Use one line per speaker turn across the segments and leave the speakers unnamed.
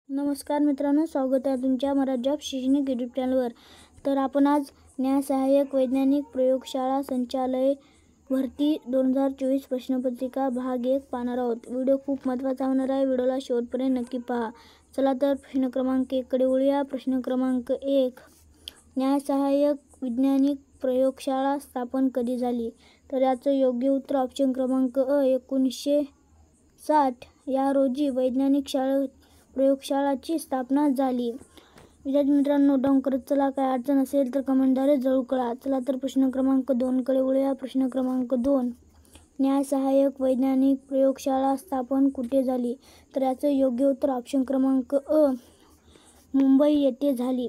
नमस्कार मित्रांनो, स्वागत आहे तुमच्या मराठी जॉब शैक्षणिक यूट्यूब चॅनलवर। तर आपण आज न्याय सहाय्यक वैज्ञानिक प्रयोगशाळा संचालय भरती 2024 प्रश्नपत्रिका भाग 1 पाहणार आहोत। व्हिडिओ खूप महत्त्वाचा होणार आहे, व्हिडिओला शेवटपर्यंत नक्की पहा। चला तर प्रश्न क्रमांक 1 कडे वळूया। प्रश्न क्रमांक 1, न्याय सहाय्यक वैज्ञानिक प्रयोगशाळा स्थापन कधी झाली? तर याचं योग्य उत्तर ऑप्शन क्रमांक अ 1960 या रोजी वैज्ञानिक प्रयोगशाळाची स्थापना झाली। विद्यार्थी मित्रांनो, नोट डाऊन करत चला, काय अडचण असेल तर कमेंटद्वारे जरूर कळवा। चला तर प्रश्न क्रमांक 2 कडे वळूया। प्रश्न क्रमांक 2, न्याय सहाय्यक वैज्ञानिक प्रयोगशाळा स्थापन कुठे झाली? तर याचं योग्य उत्तर ऑप्शन क्रमांक अ मुंबई येथे झाली।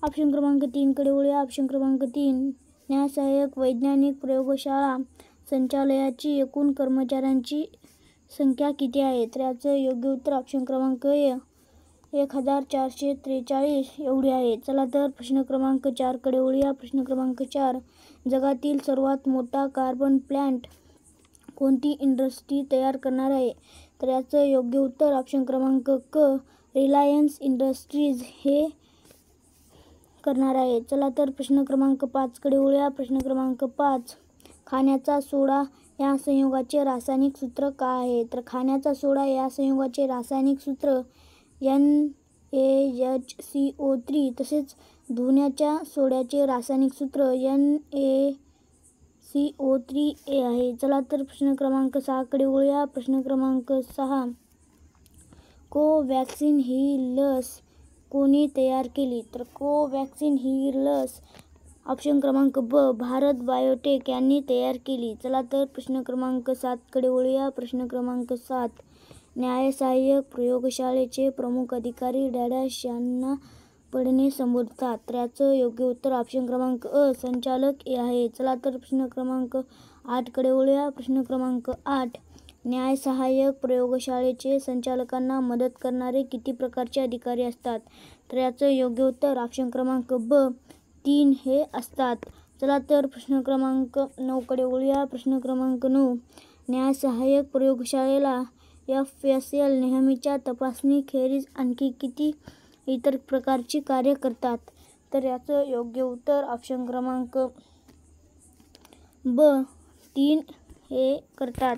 ऑप्शन क्रमांक 3 कडे वळूया। ऑप्शन क्रमांक 3, न्याय सहाय्यक वैज्ञानिक प्रयोगशाळा संचालयाची एकूण कर्मचाऱ्यांची संख्या किती आहे? तर याचं योग्य उत्तर ऑप्शन क्रमांक ए 1443 एवढी आहे। चला तर प्रश्न क्रमांक 4 कडे वळूया। प्रश्न क्रमांक 4, जगातील सर्वात मोठा कार्बन प्लांट कोणती इंडस्ट्री तयार करणार आहे? तर याचं योग्य उत्तर ऑप्शन क्रमांक क रिलायन्स इंडस्ट्रीज हे करणार आहे। चला तर प्रश्न क्रमांक 5 कडे वळूया। प्रश्न क्रमांक 5, खाण्याचा सोडा या संयुगाचे रासायनिक सूत्र काय आहे? तर खाण्याचा सोडा या संयुगाचे रासायनिक सूत्र NaHCO3 तसेच धुण्याच्या सोड्याचे रासायनिक सूत्र NaCO3A आहे। चला तर प्रश्न क्रमांक 6 कडे वळूया। प्रश्न क्रमांक 6, कोव्हॅक्सिन ही लस कोणी तयार केली? तर कोव्हॅक्सिन ही लस ऑप्शन क्रमांक ब भारत बायोटेक यांनी तयार केली। चला तर प्रश्न क्रमांक 7 कडे वळूया। प्रश्न क्रमांक 7, न्याय सहाय्यक प्रयोगशाळेचे प्रमुख अधिकारी डॅश यांना पदने संबोधतात? तर याचं योग्य उत्तर ऑप्शन क्रमांक अ संचालक ए आहे। चला तर प्रश्न क्रमांक 8 कडे वळूया। प्रश्न क्रमांक 8, न्याय सहाय्यक प्रयोगशाळेचे संचालकांना मदत करणारे किती प्रकारचे अधिकारी असतात? तर याचं योग्य उत्तर ऑप्शन क्रमांक ब 3 हे असतात। चला तर प्रश्न क्रमांक 9 कडे वळूया। प्रश्न क्रमांक 9, न्याय सहाय्यक प्रयोगशाळेला FSL नेहमीच्या तपासणीखेरीज आणखी किती इतर प्रकारची कार्य करतात? तर याचं योग्य उत्तर ऑप्शन क्रमांक ब 3 हे करतात।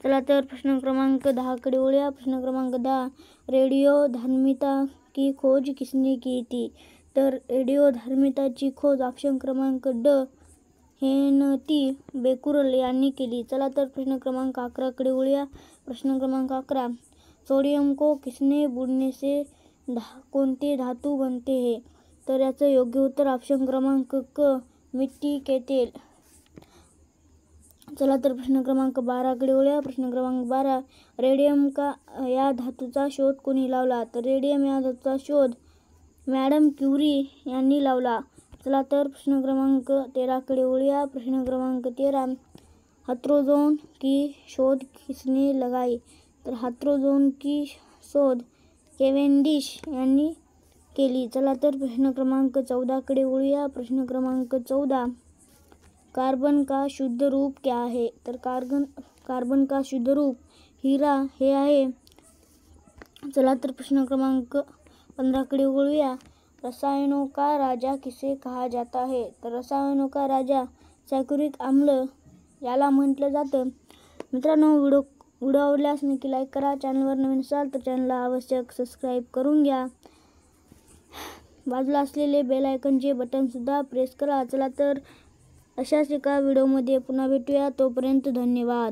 चला तर प्रश्न क्रमांक 10 कडे वळूया। प्रश्न क्रमांक 10, रेडिओधर्मिता की खोज किसने की थी? तर रेडिओधर्मिताची खोज ऑप्शन क्रमांक ड हेनरी बेकुरल यांनी केली। चला तर प्रश्न क्रमांक 11 कडे वळूया। प्रश्न क्रमांक 11, सोडियम को किसने बुड़ने से कोणते धातू बनते है? तर याचं योग्य उत्तर ऑप्शन क्रमांक क मिट्टी के तेल। चला तर प्रश्न क्रमांक 12 कडे वळूया। प्रश्न क्रमांक 12, रेडियम या धातूचा शोध कोणी लावला? तर रेडियम या धातूचा शोध मॅडम क्युरी यांनी लावला। चला तर प्रश्न क्रमांक 13 कडे वळूया। प्रश्न क्रमांक 13, हाइड्रोजन की शोध किसने लगाई? तर हाइड्रोजन की शोध केव्हेंडिश यांनी केली। चला तर प्रश्न क्रमांक 14 कडे वळूया। प्रश्न क्रमांक 14, कार्बन का शुद्ध रूप क्या है? तर कार्बन का शुद्ध रूप हीरा हे आहे। चला तर प्रश्न क्रमांक 15 कडे वळूया। रसायनों का राजा किसे कहा जाता है? तर रसायनों का राजा सल्फ्युरिक आम्ल याला म्हटलं जातं। मित्रांनो, व्हिडिओ आवडल्यास नक्की लाईक करा। चॅनलवर नवीन असाल तर चॅनलला आवश्यक सबस्क्राईब करून घ्या। बाजूला असलेले बेल आयकॉनचे बटन सुद्धा प्रेस करा। चला तर अशाच एका व्हिडिओमध्ये पुन्हा भेटूया, तोपर्यंत धन्यवाद।